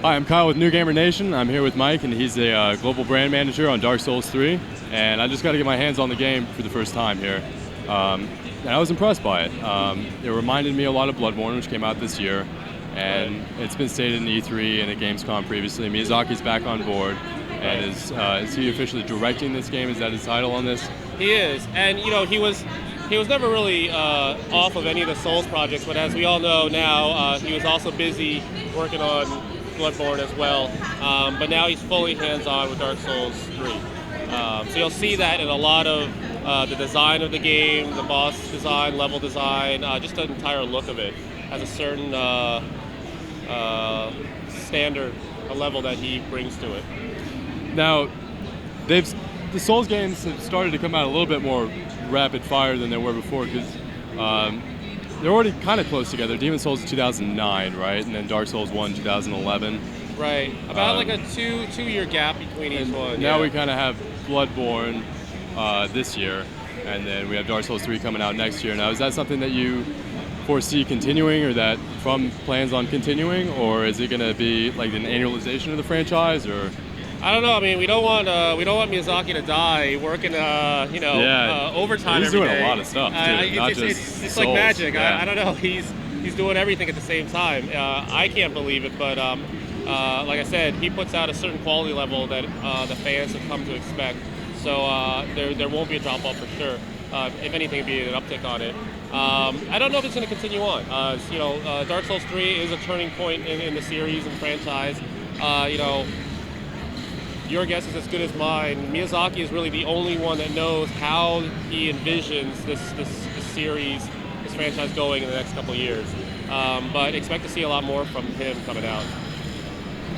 Hi, I'm Kyle with New Gamer Nation. I'm here with Mike, and he's a global brand manager on Dark Souls 3. And I just got to get my hands on the game for the first time here. And I was impressed by it. It reminded me a lot of Bloodborne, which came out this year. And it's been stated in E3 and at Gamescom previously. Miyazaki's back on board. And is he officially directing this game? Is that his title on this? He is. And, you know, he was never really off of any of the Souls projects, but as we all know now, he was also busy working on Bloodborne as well. But now he's fully hands-on with Dark Souls 3. So you'll see that in a lot of the design of the game, the boss design, level design, just the entire look of it has a certain standard, a level that he brings to it. Now, the Souls games have started to come out a little bit more rapid fire than they were before, because they're already kind of close together. Demon Souls is 2009, right? And then Dark Souls 1, 2011. Right. About like a two-year gap between each one. Now we kind of have Bloodborne this year, and then we have Dark Souls 3 coming out next year. Now, is that something that you foresee continuing, or that from plans on continuing, or is it going to be like an annualization of the franchise, or? I don't know. I mean, we don't want Miyazaki to die working, overtime. He's every doing day. a lot of stuff too. It's like magic. Yeah. I don't know. He's doing everything at the same time. I can't believe it, but like I said, he puts out a certain quality level that the fans have come to expect. So there won't be a drop off for sure. If anything, it'd be an uptick on it. I don't know if it's going to continue on. Dark Souls 3 is a turning point in the series and franchise. Your guess is as good as mine. Miyazaki is really the only one that knows how he envisions this series, this franchise going in the next couple of years. But expect to see a lot more from him coming out.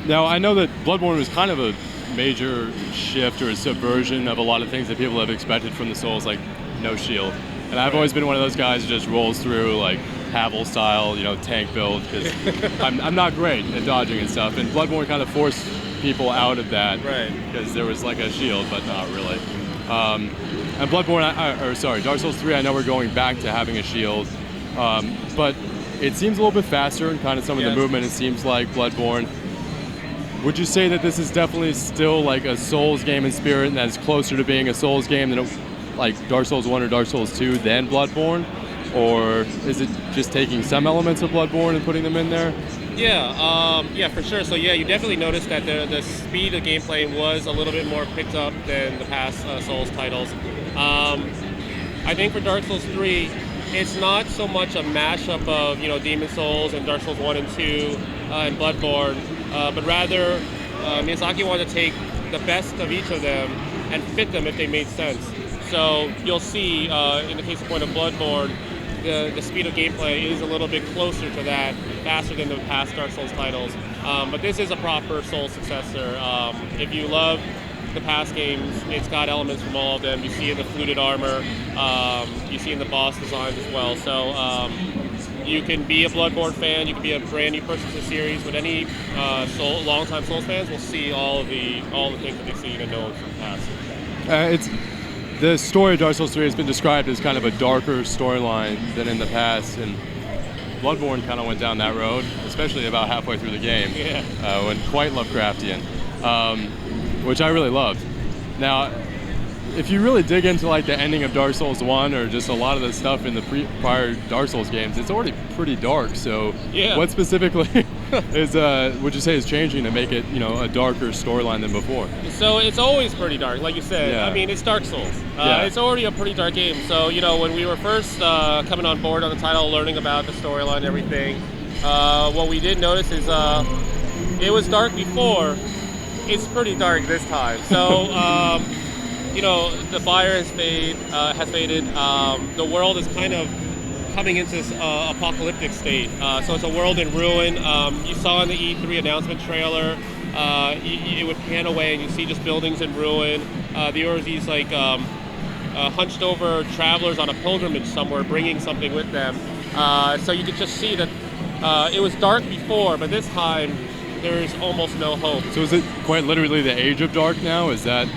Now, I know that Bloodborne was kind of a major shift or a subversion of a lot of things that people have expected from the Souls, like no shield. And I've always been one of those guys who just rolls through like Havel style, tank build, because I'm not great at dodging and stuff. And Bloodborne kind of forced people out of that, right? Because there was like a shield, but not really. And Bloodborne, Dark Souls 3, I know we're going back to having a shield, but it seems a little bit faster and kind of some of the movement. It seems like Bloodborne. Would you say that this is definitely still like a Souls game in spirit, and that is closer to being a Souls game than like Dark Souls 1 or Dark Souls 2 than Bloodborne? Or is it just taking some elements of Bloodborne and putting them in there? Yeah, for sure. So you definitely noticed that the speed of gameplay was a little bit more picked up than the past Souls titles. I think for Dark Souls 3, it's not so much a mashup of Demon Souls and Dark Souls 1 and 2 and Bloodborne, but rather Miyazaki wanted to take the best of each of them and fit them if they made sense. So you'll see in the case of point of Bloodborne, the speed of gameplay is a little bit closer to that, faster than the past Dark Souls titles. But this is a proper Souls successor. If you love the past games, it's got elements from all of them. You see in the fluted armor, you see in the boss designs as well. So you can be a Bloodborne fan, you can be a brand new person to the series, but any long-time Souls fans will see all the things that they've seen and know from the past. The story of Dark Souls 3 has been described as kind of a darker storyline than in the past, and Bloodborne kind of went down that road, especially about halfway through the game, when quite Lovecraftian, which I really loved. Now, if you really dig into like the ending of Dark Souls 1 or just a lot of the stuff in the prior Dark Souls games, it's already pretty dark. So what specifically is would you say is changing to make it a darker storyline than before? So it's always pretty dark, like you said. I mean, it's Dark Souls. It's already a pretty dark game. So when we were first coming on board on the title, learning about the storyline and everything, what we did notice is it was dark before. It's pretty dark this time. So the fire has faded. The world is kind of coming into this apocalyptic state. So it's a world in ruin. You saw in the E3 announcement trailer, it would pan away and you see just buildings in ruin. There were these like hunched over travelers on a pilgrimage somewhere bringing something with them. So you could just see that it was dark before, but this time there's almost no hope. So is it quite literally the Age of Dark now? Is that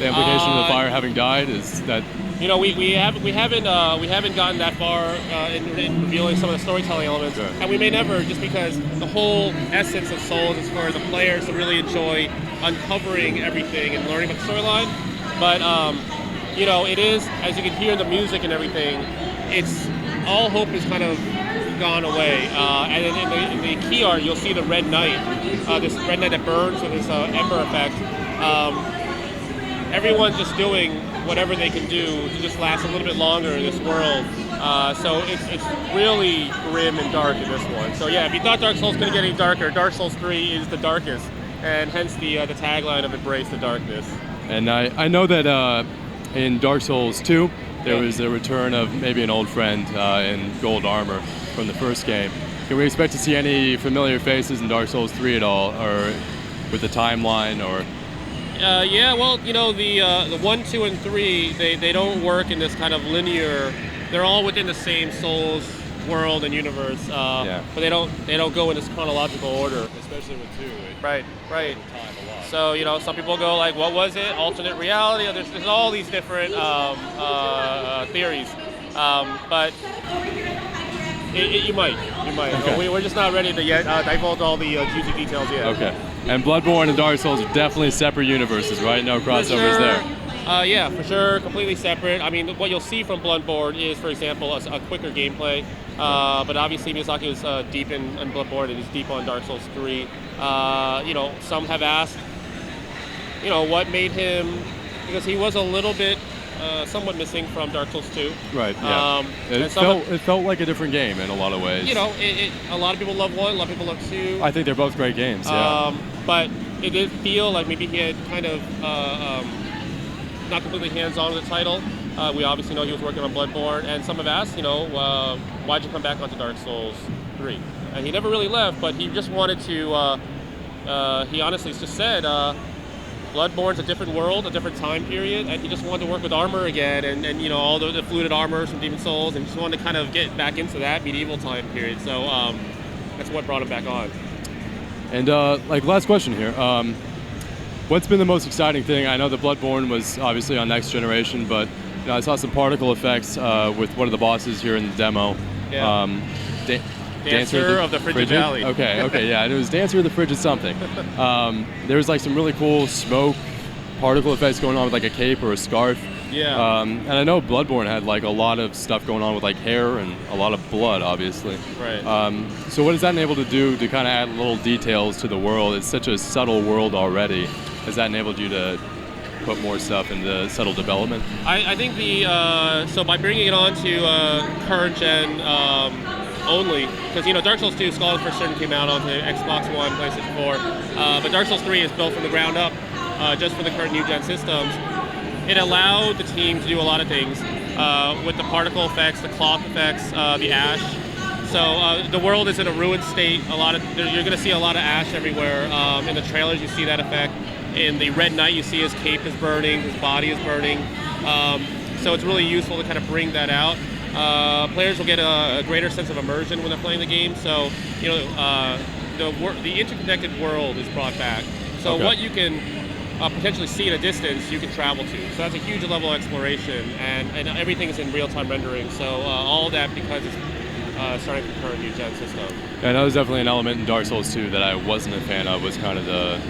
The implication of the fire having died is that. You know, we haven't gotten that far in revealing some of the storytelling elements, sure. and we may never, just because the whole essence of Souls is for the players to really enjoy uncovering everything and learning about the storyline. But you know, it is, as you can hear the music and everything, it's all hope is kind of gone away. And in the key art, you'll see the red knight, this red knight that burns with this ember effect. Everyone's just doing whatever they can do to just last a little bit longer in this world. So it's really grim and dark in this one. So yeah, if you thought Dark Souls couldn't get any darker, Dark Souls 3 is the darkest, and hence the tagline of Embrace the Darkness. And I know that in Dark Souls 2, there was a return of maybe an old friend in gold armor from the first game. Can we expect to see any familiar faces in Dark Souls 3 at all, or with the timeline, or? Yeah, well, you know, the 1, 2, and 3, they don't work in this kind of linear. They're all within the same Souls world and universe, but they don't go in this chronological order. Especially with 2. Right. Time a lot. So, you know, some people go like, what was it? Alternate reality? There's all these different theories, but you might. Okay. We're just not ready to yet divulge all the juicy details yet. Okay. And Bloodborne and Dark Souls are definitely separate universes, right? No crossovers there. Yeah, for sure, completely separate. I mean, what you'll see from Bloodborne is, for example, a quicker gameplay. But obviously, Miyazaki was deep in Bloodborne and he's deep on Dark Souls 3. You know, some have asked, you know, what made him, because he was a little bit somewhat missing from Dark Souls 2. Right, yeah. It felt like a different game in a lot of ways. You know, a lot of people love 1, a lot of people love 2. I think they're both great games, yeah. But it did feel like maybe he had kind of not completely hands-on with the title. We obviously know he was working on Bloodborne, and some have asked, you know, why'd you come back onto Dark Souls 3? And he never really left, but he just wanted to, he honestly just said, Bloodborne's a different world, a different time period, and he just wanted to work with armor again, and you know, all the fluted armor from Demon Souls, and just wanted to kind of get back into that medieval time period. So that's what brought him back on. And like last question here, what's been the most exciting thing? I know that Bloodborne was obviously on Next Generation, but you know, I saw some particle effects with one of the bosses here in the demo. Yeah. Dancer of the Frigid Valley. Okay, yeah, it was Dancer of the Frigid something. There was like some really cool smoke particle effects going on with like a cape or a scarf. Yeah. And I know Bloodborne had like a lot of stuff going on with like hair and a lot of blood, obviously. Right. So what is that able to do to kind of add little details to the world? It's such a subtle world already. Has that enabled you to put more stuff into subtle development? I think so by bringing it on to current gen only, because you know Dark Souls 2 Skull for certain came out onto Xbox One, PlayStation 4, but Dark Souls 3 is built from the ground up just for the current new gen systems. It allowed the team to do a lot of things with the particle effects, the cloth effects, the ash. So the world is in a ruined state. You're going to see a lot of ash everywhere. In the trailers, you see that effect. In the Red Knight, you see his cape is burning, his body is burning. So it's really useful to kind of bring that out. Players will get a greater sense of immersion when they're playing the game. So you know the interconnected world is brought back. So what you can potentially see at a distance, you can travel to. So that's a huge level of exploration, and everything is in real-time rendering. So all of that because it's starting from the current new gen system. Yeah, that was definitely an element in Dark Souls 2 that I wasn't a fan of, was kind of the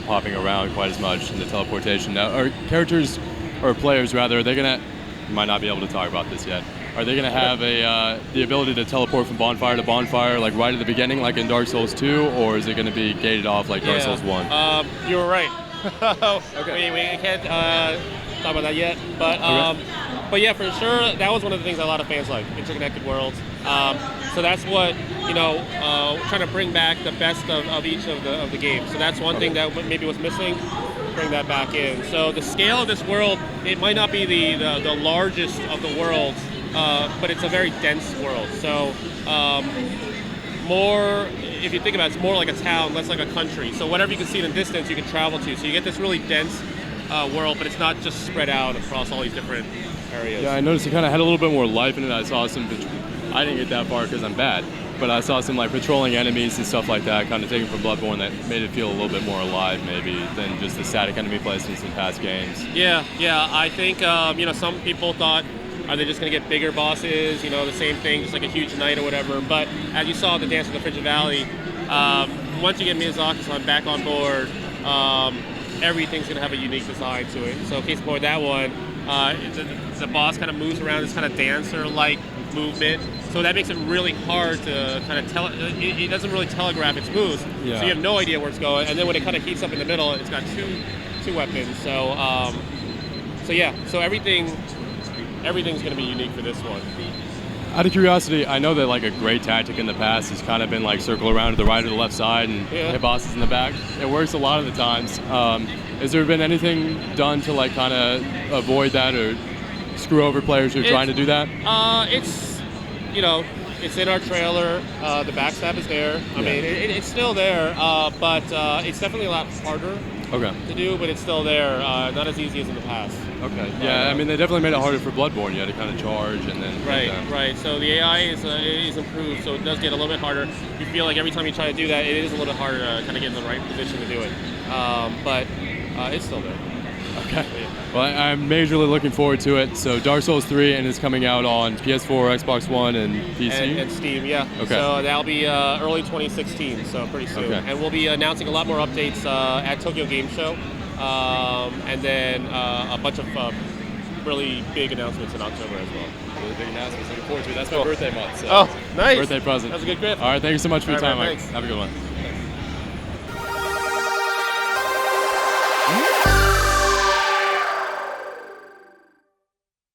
popping around quite as much and the teleportation. Now, are characters, or players rather, they're gonna, might not be able to talk about this yet, are they gonna have the ability to teleport from bonfire to bonfire, like right at the beginning, like in Dark Souls 2, or is it gonna be gated off like Dark Souls 1? You were right. We can't talk about that yet, but yeah, for sure, that was one of the things a lot of fans like, interconnected worlds. So that's what, you know, trying to bring back the best of each of the games. So that's one thing that maybe was missing, bring that back in. So the scale of this world, it might not be the largest of the worlds, but it's a very dense world. So more, if you think about it, it's more like a town, less like a country. So whatever you can see in the distance, you can travel to. So you get this really dense world, but it's not just spread out across all these different areas. Yeah, I noticed it kind of had a little bit more life in it. I saw some, I didn't get that far because I'm bad. but I saw some like patrolling enemies and stuff like that, kind of taken from Bloodborne, that made it feel a little bit more alive maybe than just the static enemy placements in past games. Yeah, I think some people thought, are they just going to get bigger bosses, the same thing, just like a huge knight or whatever. But as you saw in the Dance of the Frigid Valley, once you get Miyazaki-san back on board, everything's going to have a unique design to it. So case in point, that one, the boss kind of moves around this kind of dancer-like movement. So that makes it really hard to kind of tell. It doesn't really telegraph its moves, Yeah. so you have no idea where it's going. And then when it kind of heats up in the middle, it's got two weapons. So so everything's going to be unique for this one. Out of curiosity, I know that like a great tactic in the past has kind of been like circle around to the right or the left side and hit bosses in the back. It works a lot of the times. Has there been anything done to like kind of avoid that or screw over players who are trying to do that? It's in our trailer. The backstab is there. I mean, it's still there, but it's definitely a lot harder to do, but it's still there. Not as easy as in the past. Okay. Yeah, I mean, they definitely made it harder for Bloodborne. You had to kind of charge and then... Right. So the AI is improved, so it does get a little bit harder. You feel like every time you try to do that, it is a little harder to kind of get in the right position to do it. But it's still there. Okay. Well, I'm majorly looking forward to it. So Dark Souls 3 and it's coming out on PS4, Xbox One, and PC? And Steam, yeah. Okay. So that'll be early 2016, so pretty soon. Okay. And we'll be announcing a lot more updates at Tokyo Game Show. And then a bunch of really big announcements in October as well. Really big announcements. Looking forward to it. That's my birthday month. So oh, nice. Birthday present. That's a good gift. All right. Thank you so much for your time, Mike. Thanks. Have a good one.